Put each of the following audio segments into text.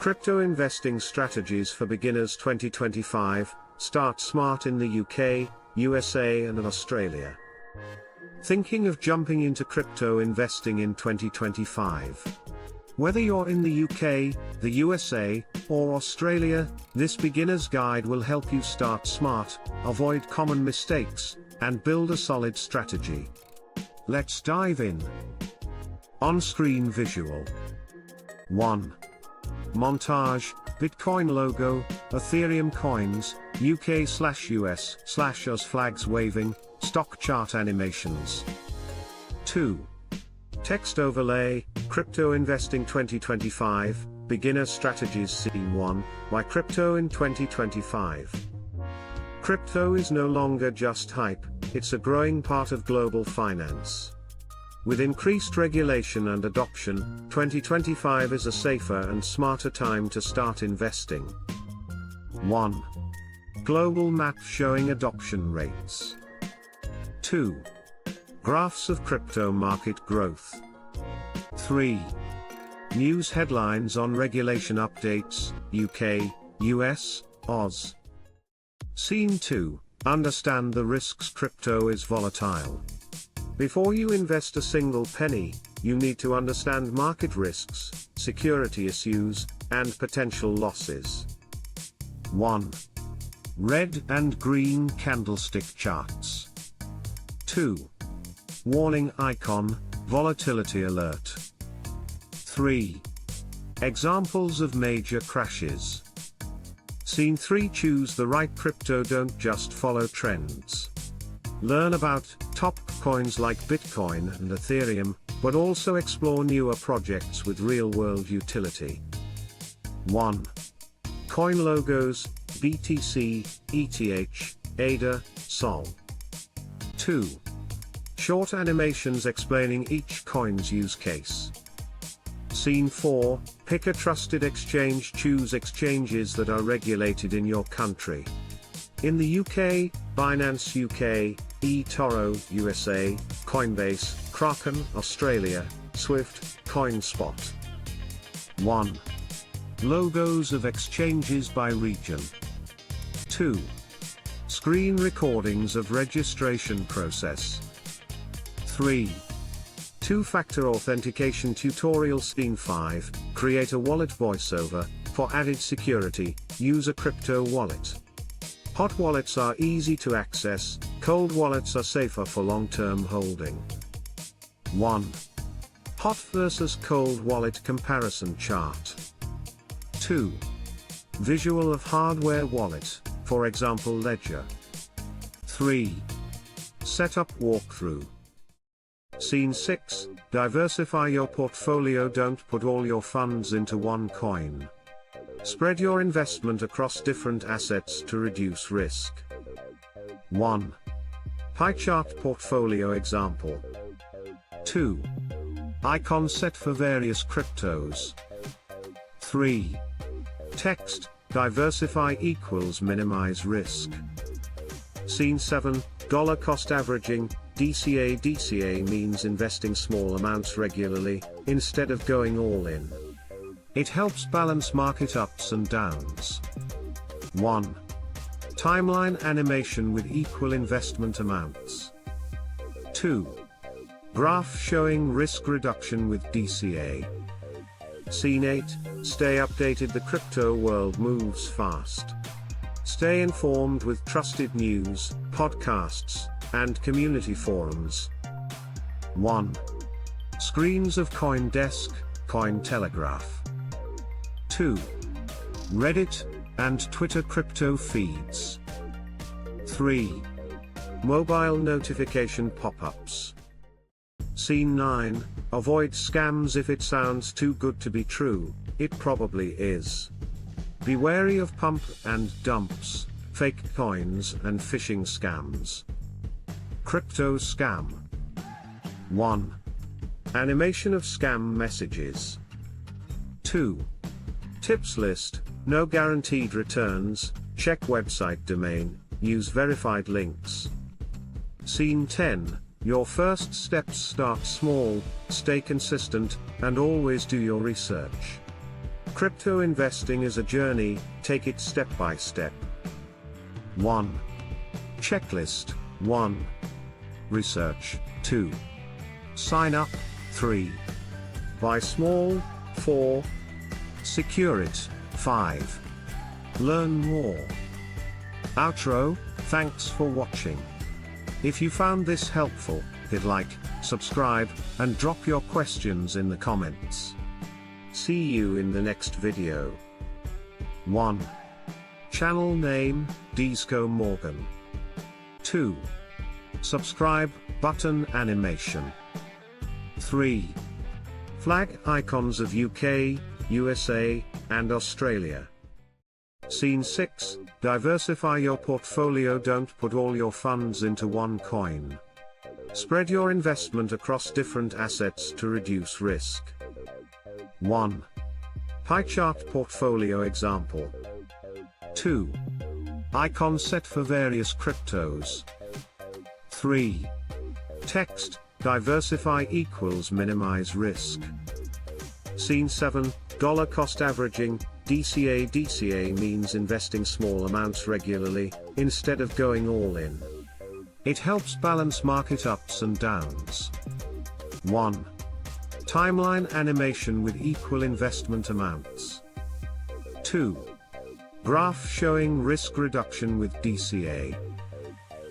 Crypto Investing Strategies for Beginners 2025, Start Smart in the UK, USA and Australia. Thinking of jumping into crypto investing in 2025? Whether you're in the UK, the USA, or Australia, this beginner's guide will help you start smart, avoid common mistakes, and build a solid strategy. Let's dive in. On-screen visual. 1. Montage, Bitcoin logo, Ethereum coins, UK/US/US flags waving, stock chart animations. 2. Text overlay, Crypto Investing 2025, Beginner Strategies Scene 1, Why Crypto in 2025. Crypto is no longer just hype, it's a growing part of global finance. With increased regulation and adoption, 2025 is a safer and smarter time to start investing. 1. Global map showing adoption rates. 2. Graphs of crypto market growth. 3. News headlines on regulation updates, UK, US, Oz. Scene 2. Understand the risks. Crypto is volatile. Before you invest a single penny, you need to understand market risks, security issues, and potential losses. 1. Red and green candlestick charts. 2. Warning icon, volatility alert. 3. Examples of major crashes. Scene 3. Choose the right crypto. Don't just follow trends. Learn about top coins like Bitcoin and Ethereum, but also explore newer projects with real-world utility. 1. Coin logos, BTC, ETH, ADA, SOL. 2. Short animations explaining each coin's use case. Scene 4, pick a trusted exchange. Choose exchanges that are regulated in your country. In the UK, Binance UK, eToro USA, Coinbase, Kraken Australia, Swift, CoinSpot. 1. Logos of exchanges by region. 2. Screen recordings of registration process. 3. Two-factor authentication tutorial. Scene 5, create a wallet. Voiceover, for added security, use a crypto wallet. Hot wallets are easy to access, cold wallets are safer for long-term holding. 1. Hot versus cold wallet comparison chart. 2. Visual of hardware wallet, for example Ledger. 3. Setup walkthrough. Scene 6, diversify your portfolio. Don't put all your funds into one coin. Spread your investment across different assets to reduce risk. 1. Pie chart portfolio example. 2. Icon set for various cryptos. 3. Text, diversify equals minimize risk. Scene 7, dollar cost averaging, DCA. DCA means investing small amounts regularly, instead of going all in. It helps balance market ups and downs. 1. Timeline animation with equal investment amounts. 2. Graph showing risk reduction with DCA. Scene 8, stay updated. The crypto world moves fast. Stay informed with trusted news, podcasts, and community forums. 1. Screens of CoinDesk, Cointelegraph. 2. Reddit and Twitter crypto feeds. 3. Mobile notification pop-ups. Scene 9, avoid scams. If it sounds too good to be true, it probably is. Be wary of pump and dumps, fake coins and phishing scams. Crypto scam. 1. Animation of scam messages. 2. Tips list, no guaranteed returns, check website domain, use verified links. Scene 10, your first steps. Start small, stay consistent, and always do your research. Crypto investing is a journey, take it step by step. 1. Checklist. 1. Research. 2. Sign up. 3. Buy small. 4. Secure it. 5. Learn more. Outro. Thanks for watching. If you found this helpful, hit like, subscribe, and drop your questions in the comments. See you in the next video. 1. Channel name, Disco Morgan. 2. Subscribe button animation. 3. Flag icons of UK, USA, and Australia. Scene 6. Diversify your portfolio. Don't put all your funds into one coin. Spread your investment across different assets to reduce risk. 1. Pie chart portfolio example. 2. Icon set for various cryptos. 3. Text, diversify equals minimize risk. Scene 7, dollar cost averaging, DCA. DCA means investing small amounts regularly, instead of going all in. It helps balance market ups and downs. 1. Timeline animation with equal investment amounts. 2. Graph showing risk reduction with DCA.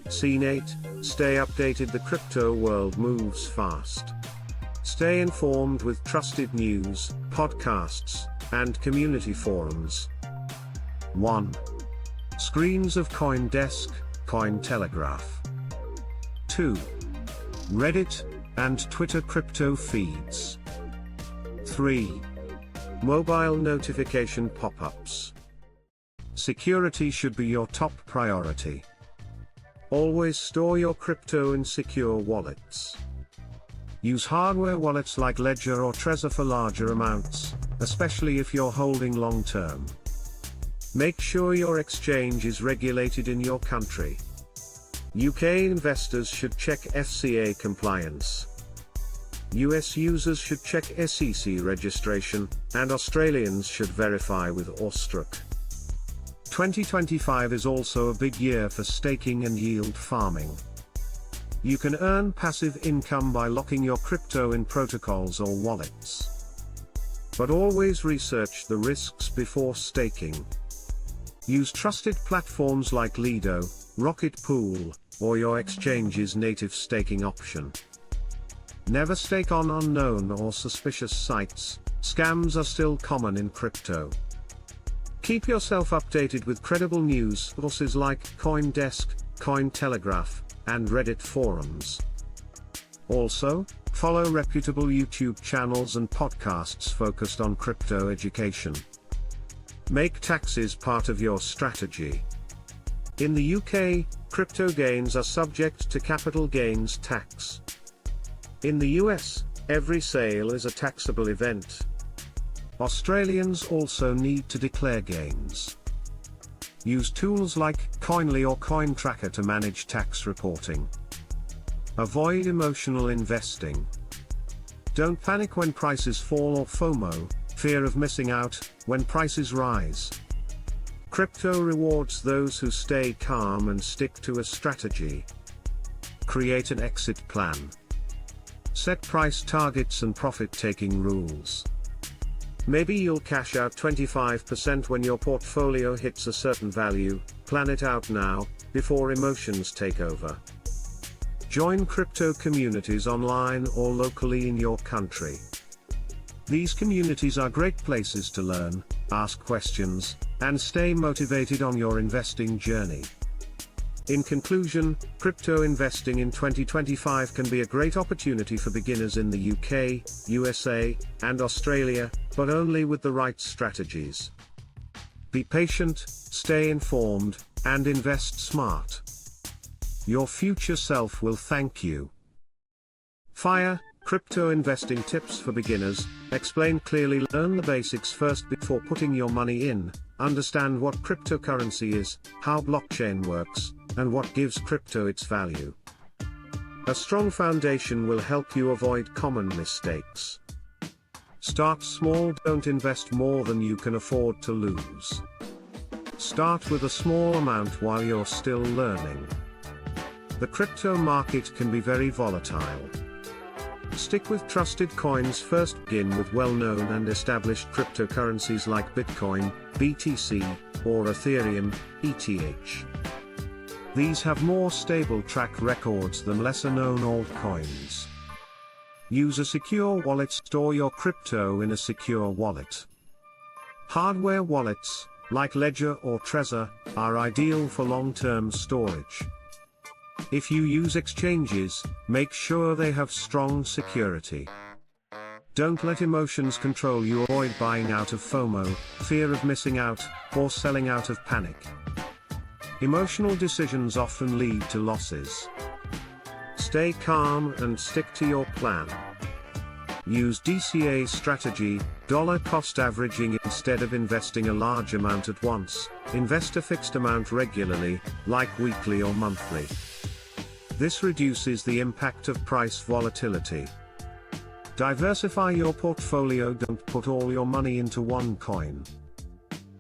Scene 8, stay updated. The crypto world moves fast. Stay informed with trusted news, podcasts, and community forums. 1. Screens of CoinDesk, Cointelegraph. 2. Reddit and Twitter crypto feeds. 3. Mobile notification pop-ups. Security should be your top priority. Always store your crypto in secure wallets. Use hardware wallets like Ledger or Trezor for larger amounts, especially if you're holding long-term. Make sure your exchange is regulated in your country. UK investors should check FCA compliance. US users should check SEC registration, and Australians should verify with Austruck. 2025 is also a big year for staking and yield farming. You can earn passive income by locking your crypto in protocols or wallets. But always research the risks before staking. Use trusted platforms like Lido, Rocket Pool, or your exchange's native staking option. Never stake on unknown or suspicious sites. Scams are still common in crypto. Keep yourself updated with credible news sources like CoinDesk, Cointelegraph, and Reddit forums. Also, follow reputable YouTube channels and podcasts focused on crypto education. Make taxes part of your strategy. In the UK, crypto gains are subject to capital gains tax. In the US, every sale is a taxable event. Australians also need to declare gains. Use tools like Coinly or CoinTracker to manage tax reporting. Avoid emotional investing. Don't panic when prices fall or FOMO, fear of missing out, when prices rise. Crypto rewards those who stay calm and stick to a strategy. Create an exit plan. Set price targets and profit-taking rules. Maybe you'll cash out 25% when your portfolio hits a certain value. Plan it out now, before emotions take over. Join crypto communities online or locally in your country. These communities are great places to learn, ask questions, and stay motivated on your investing journey. In conclusion, crypto investing in 2025 can be a great opportunity for beginners in the UK, USA, and Australia, but only with the right strategies. Be patient, stay informed, and invest smart. Your future self will thank you. FIRE, Crypto Investing Tips for Beginners. Explain clearly, learn the basics first before putting your money in, understand what cryptocurrency is, how blockchain works, and what gives crypto its value. A strong foundation will help you avoid common mistakes. Start small, don't invest more than you can afford to lose. Start with a small amount while you're still learning. The crypto market can be very volatile. Stick with trusted coins first. Begin with well-known and established cryptocurrencies like Bitcoin, BTC, or Ethereum, ETH. These have more stable track records than lesser-known altcoins. Use a secure wallet. Store your crypto in a secure wallet. Hardware wallets, like Ledger or Trezor, are ideal for long-term storage. If you use exchanges, make sure they have strong security. Don't let emotions control you. Avoid buying out of FOMO, fear of missing out, or selling out of panic. Emotional decisions often lead to losses. Stay calm and stick to your plan. Use DCA strategy, dollar cost averaging. Instead of investing a large amount at once, invest a fixed amount regularly, like weekly or monthly. This reduces the impact of price volatility. Diversify your portfolio. Don't put all your money into one coin.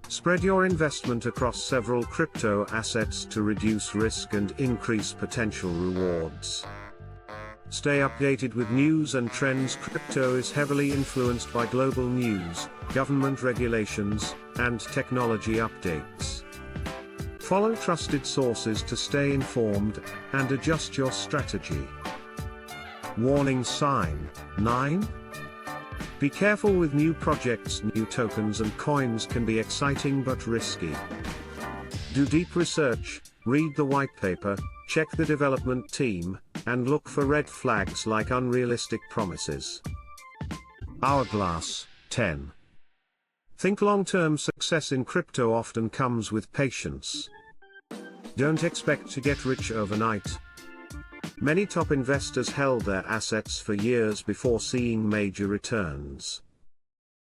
Spread your investment across several crypto assets to reduce risk and increase potential rewards. Stay updated with news and trends. Crypto is heavily influenced by global news, government regulations, and technology updates. Follow trusted sources to stay informed and adjust your strategy. Warning sign 9. Be careful with new projects. New tokens and coins can be exciting but risky. Do deep research, read the white paper, check the development team, and look for red flags like unrealistic promises. Hourglass 10. Think long-term success in crypto often comes with patience. Don't expect to get rich overnight. Many top investors held their assets for years before seeing major returns.